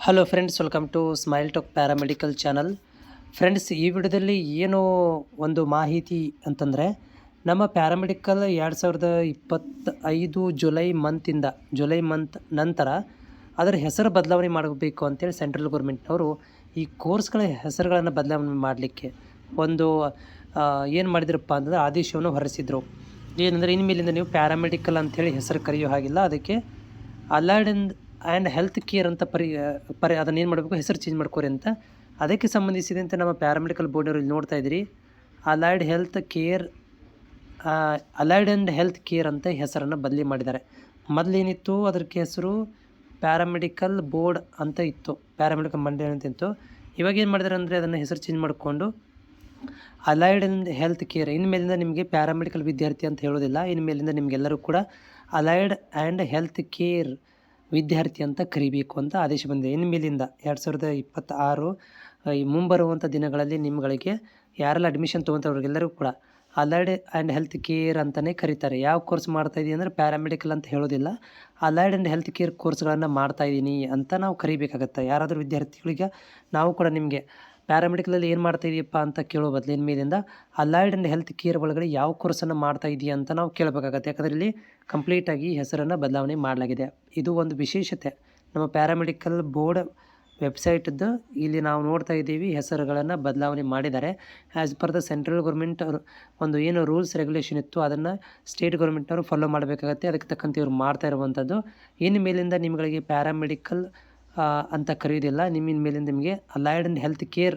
Hello friends, welcome to Smile Talk paramedical channel. Friends, ಈ ವಿಡಿಯೋದಲ್ಲಿ ಏನು ಒಂದು ಮಾಹಿತಿ ಅಂತಂದರೆ, ನಮ್ಮ ಪ್ಯಾರಾಮೆಡಿಕಲ್ 2025 ಜುಲೈ ಮಂತ್ ನಂತರ ಅದರ ಹೆಸರು ಬದಲಾವಣೆ ಮಾಡಬೇಕು ಅಂತೇಳಿ ಸೆಂಟ್ರಲ್ ಗೌರ್ಮೆಂಟ್ನವರು ಈ ಕೋರ್ಸ್ಗಳ ಹೆಸರುಗಳನ್ನು ಬದಲಾವಣೆ ಮಾಡಲಿಕ್ಕೆ ಒಂದು ಏನು ಮಾಡಿದ್ರಪ್ಪ ಅಂತಂದರೆ ಆದೇಶವನ್ನು ಹೊರಡಿಸಿದ್ರು. ಏನಂದರೆ, ಇನ್ಮೇಲಿಂದ ನೀವು ಪ್ಯಾರಾಮೆಡಿಕಲ್ ಅಂಥೇಳಿ ಹೆಸರು ಕರೆಯೋ ಹಾಗಿಲ್ಲ, ಅದಕ್ಕೆ ಅಲೈಡ್ ಆ್ಯಂಡ್ ಹೆಲ್ತ್ ಕೇರ್ ಅಂತ ಅದನ್ನು ಏನು ಮಾಡಬೇಕು, ಹೆಸರು ಚೇಂಜ್ ಮಾಡ್ಕೋರಿ ಅಂತ. ಅದಕ್ಕೆ ಸಂಬಂಧಿಸಿದಂತೆ ನಮ್ಮ ಪ್ಯಾರಾಮೆಡಿಕಲ್ ಬೋರ್ಡ್ನವರು ಇಲ್ಲಿ ನೋಡ್ತಾ ಇದ್ದೀರಿ, ಅಲೈಡ್ ಆ್ಯಂಡ್ ಹೆಲ್ತ್ ಕೇರ್ ಅಂತ ಹೆಸರನ್ನು ಬದಲಿ ಮಾಡಿದ್ದಾರೆ. ಮೊದಲೇನಿತ್ತು ಅದಕ್ಕೆ ಹೆಸರು ಪ್ಯಾರಾಮೆಡಿಕಲ್ ಬೋರ್ಡ್ ಅಂತ ಇತ್ತು, ಪ್ಯಾರಾಮೆಡಿಕಲ್ ಮಂಡಳಿ ಅಂತ ಇತ್ತು. ಇವಾಗ ಏನು ಮಾಡಿದ್ದಾರೆ ಅಂದರೆ ಅದನ್ನು ಹೆಸರು ಚೇಂಜ್ ಮಾಡಿಕೊಂಡು ಅಲೈಡ್ ಆ್ಯಂಡ್ ಹೆಲ್ತ್ ಕೇರ್. ಇನ್ಮೇಲಿಂದ ನಿಮಗೆ ಪ್ಯಾರಾಮೆಡಿಕಲ್ ವಿದ್ಯಾರ್ಥಿ ಅಂತ ಹೇಳೋದಿಲ್ಲ, ಇನ್ಮೇಲಿಂದ ನಿಮಗೆಲ್ಲರೂ ಕೂಡ ಅಲೈಡ್ ಆ್ಯಂಡ್ ಹೆಲ್ತ್ ಕೇರ್ ವಿದ್ಯಾರ್ಥಿ ಅಂತ ಕರಿಬೇಕು ಅಂತ ಆದೇಶ ಬಂದಿದೆ. ಇನ್ಮೇಲಿಂದ 2026 ಈ ಮುಂಬರುವಂಥ ದಿನಗಳಲ್ಲಿ ನಿಮ್ಮಗಳಿಗೆ ಯಾರೆಲ್ಲ ಅಡ್ಮಿಷನ್ ತೊಗೊಳ್ತಾವ್ರಿಗೆಲ್ಲರೂ ಕೂಡ ಅಲೈಡ್ ಆ್ಯಂಡ್ ಹೆಲ್ತ್ ಕೇರ್ ಅಂತಲೇ ಕರೀತಾರೆ. ಯಾವ ಕೋರ್ಸ್ ಮಾಡ್ತಾಯಿದ್ದೀನಿ ಅಂದರೆ ಪ್ಯಾರಾಮೆಡಿಕಲ್ ಅಂತ ಹೇಳೋದಿಲ್ಲ, ಅಲೈಡ್ ಆ್ಯಂಡ್ ಹೆಲ್ತ್ ಕೇರ್ ಕೋರ್ಸ್ಗಳನ್ನು ಮಾಡ್ತಾಯಿದ್ದೀನಿ ಅಂತ ನಾವು ಕರಿಬೇಕಾಗತ್ತೆ. ಯಾರಾದರೂ ವಿದ್ಯಾರ್ಥಿಗಳಿಗೆ ನಾವು ಕೂಡ ನಿಮಗೆ ಪ್ಯಾರಾಮೆಡಿಕಲಲ್ಲಿ ಏನು ಮಾಡ್ತಾಯಿದ್ದೀಯಪ್ಪ ಅಂತ ಕೇಳೋ ಬದಲು ಇನ್ಮೇಲಿಂದ ಅಲೈಡ್ ಆ್ಯಂಡ್ ಹೆಲ್ತ್ ಕೇರ್ ಒಳಗಡೆ ಯಾವ ಕೋರ್ಸನ್ನು ಮಾಡ್ತಾ ಇದೆಯಾ ಅಂತ ನಾವು ಕೇಳಬೇಕಾಗತ್ತೆ. ಯಾಕಂದರೆ ಇಲ್ಲಿ ಕಂಪ್ಲೀಟಾಗಿ ಹೆಸರನ್ನು ಬದಲಾವಣೆ ಮಾಡಲಾಗಿದೆ. ಇದು ಒಂದು ವಿಶೇಷತೆ ನಮ್ಮ ಪ್ಯಾರಾಮೆಡಿಕಲ್ ಬೋರ್ಡ್ ವೆಬ್ಸೈಟದ್ದು. ಇಲ್ಲಿ ನಾವು ನೋಡ್ತಾ ಇದ್ದೀವಿ, ಹೆಸರುಗಳನ್ನು ಬದಲಾವಣೆ ಮಾಡಿದ್ದಾರೆ. As per the central government ಒಂದು ಏನು ರೂಲ್ಸ್ ರೆಗ್ಯುಲೇಷನ್ ಇತ್ತು ಅದನ್ನು ಸ್ಟೇಟ್ ಗೌರ್ಮೆಂಟ್ನವರು ಫಾಲೋ ಮಾಡಬೇಕಾಗತ್ತೆ. ಅದಕ್ಕೆ ತಕ್ಕಂತೆ ಇವರು ಮಾಡ್ತಾ ಇರುವಂಥದ್ದು. ಇನ್ನು ಮೇಲಿಂದ ನಿಮಗೆ ಪ್ಯಾರಾಮೆಡಿಕಲ್ ಅಂತ ಕರೆಯೋದಿಲ್ಲ, ನಿಮ್ಮಿನ ಮೇಲಿಂದ ನಿಮಗೆ ಅಲೈಡ್ ಆ್ಯಂಡ್ ಹೆಲ್ತ್ ಕೇರ್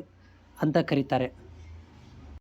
ಅಂತ ಕರೀತಾರೆ.